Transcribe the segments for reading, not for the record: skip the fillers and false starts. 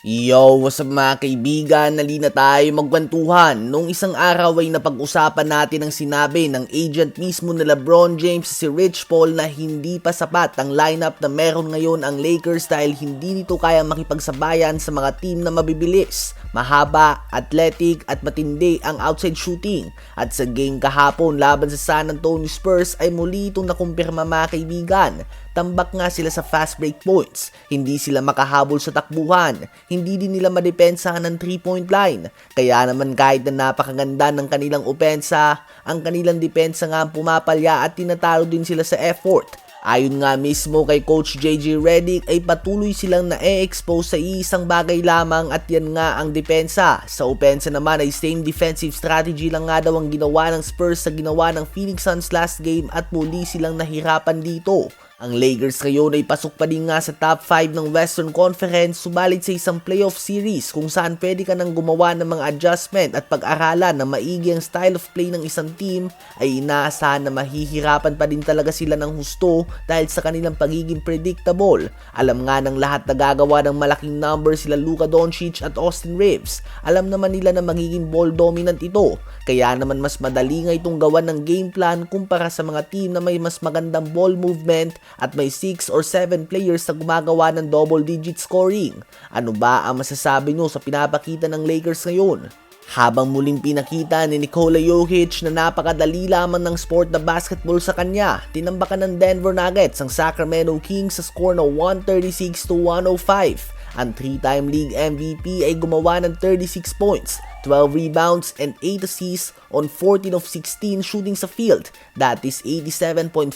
Yo, what's up mga kaibigan? Nalina tayo magkwentuhan. Nung isang araw ay napag-usapan natin ang sinabi ng agent mismo na LeBron James si Rich Paul na hindi pa sapat ang lineup na meron ngayon ang Lakers dahil hindi nito kaya makipagsabayan sa mga team na mabibilis, mahaba, athletic at matindi ang outside shooting. At sa game kahapon laban sa San Antonio Spurs ay muli itong nakumpirma mga kaibigan. Tambak nga sila sa fast break points, hindi sila makahabol sa takbuhan, hindi din nila madepensahan ng 3-point line. Kaya naman kahit na napakaganda ng kanilang opensa, ang kanilang depensa nga ang pumapalya at tinatalo din sila sa effort. Ayon nga mismo kay Coach JJ Redick ay patuloy silang na-expose sa isang bagay lamang at yan nga ang depensa. Sa opensa naman ay same defensive strategy lang nga daw ang ginawa ng Spurs sa ginawa ng Phoenix Suns last game at muli silang nahirapan dito. Ang Lakers ngayon ay pasok pa din nga sa top 5 ng Western Conference subalit sa isang playoff series kung saan pwede ka nang gumawa ng mga adjustment at pag-aralan na maigi ang style of play ng isang team ay inaasahan na mahihirapan pa din talaga sila ng husto dahil sa kanilang pagiging predictable. Alam nga ng lahat na gagawa ng malaking number sila Luka Doncic at Austin Reeves. Alam naman nila na magiging ball dominant ito kaya naman mas madali nga itong gawan ng game plan kumpara sa mga team na may mas magandang ball movement at may 6 or 7 players na gumagawa ng double-digit scoring. Ano ba ang masasabi nyo sa pinapakita ng Lakers ngayon? Habang muling pinakita ni Nikola Jokic na napakadali lamang ng sport na basketball sa kanya, tinambakan ng Denver Nuggets ang Sacramento Kings sa score na 136-105. Ang 3-time league MVP ay gumawa ng 36 points, 12 rebounds, and 8 assists on 14 of 16 shooting sa field. That is 87.5%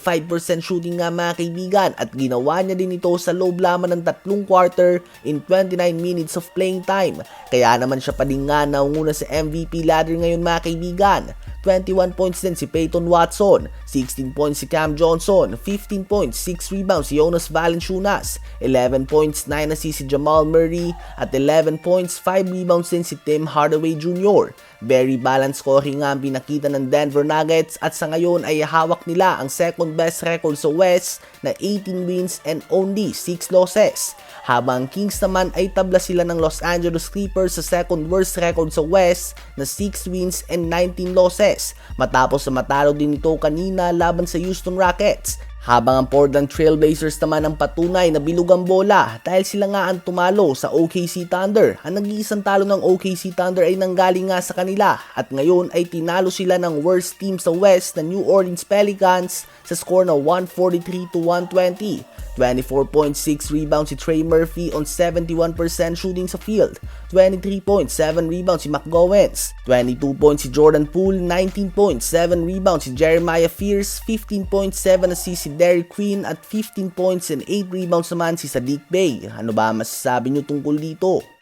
shooting nga mga kaibigan at ginawa niya din ito sa loob lamang ng 3 quarter in 29 minutes of playing time. Kaya naman siya pa din nga naunguna sa MVP ladder ngayon mga kaibigan. 21 points din si Peyton Watson, 16 points si Cam Johnson, 15 points, 6 rebounds si Jonas Valanciunas, 11 points, 9 assists si Jamal Murray, at 11 points, 5 rebounds din si Tim Hardaway Jr. Very balanced scoring nga ang pinakita ng Denver Nuggets at sa ngayon ay hawak nila ang second best record sa West na 18 wins and only 6 losses. Habang Kings naman ay tabla sila ng Los Angeles Clippers sa second worst record sa West na 6 wins and 19 losses matapos na matalo din ito kanina laban sa Houston Rockets. Habang ang Portland Trail Blazers naman ang patunay na bilog ang bola dahil sila nga ang tumalo sa OKC Thunder. Ang nag-iisang talo ng OKC Thunder ay nanggaling nga sa kanila at ngayon ay tinalo sila ng worst team sa West na New Orleans Pelicans sa score na 143-120. 24.6 rebounds si Trey Murphy on 71% shooting sa field. 23.7 rebounds si McGowens. 22 points si Jordan Poole. 19.7 rebounds si Jeremiah Fears. 15.7 assists si Derrick Queen at 15 points and 8 rebounds naman si Saddiq Bey. Ano ba masasabi nyo tungkol dito?